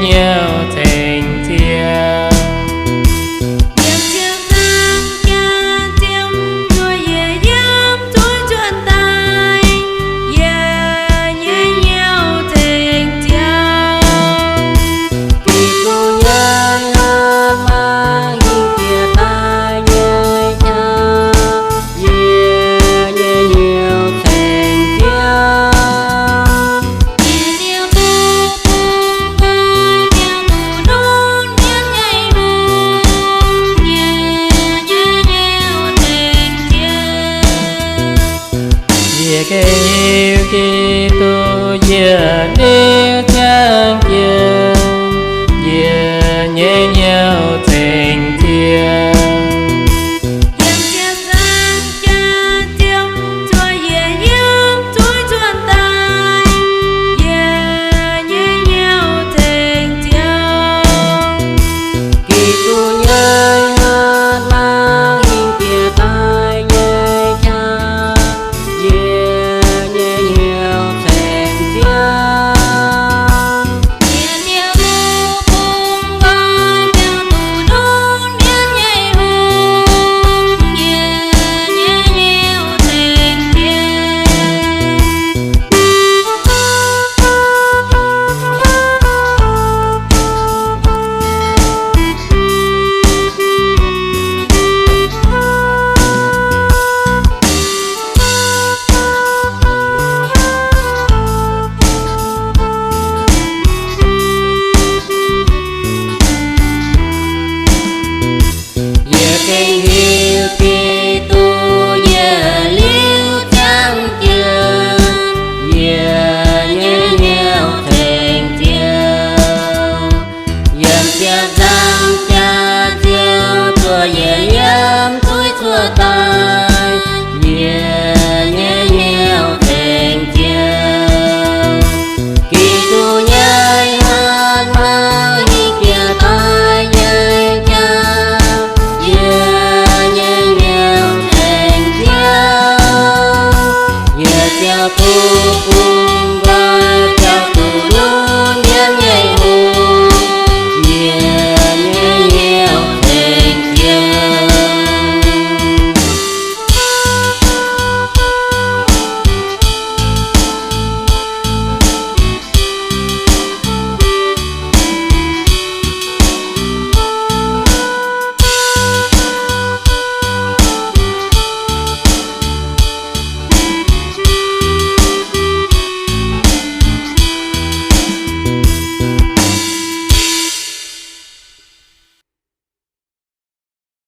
nhiều tình thiên. Nhịp chiều sang cha chiêm vui về giáp túi chuyện tay về nhẹ nhiều tình chiều. Kỳ cô nhai mang hình kia ta nhai cha về nhẹ nhiều tình thiên. Về cái yêu khi tôi giờ đi theo chân về nhẹ nhàng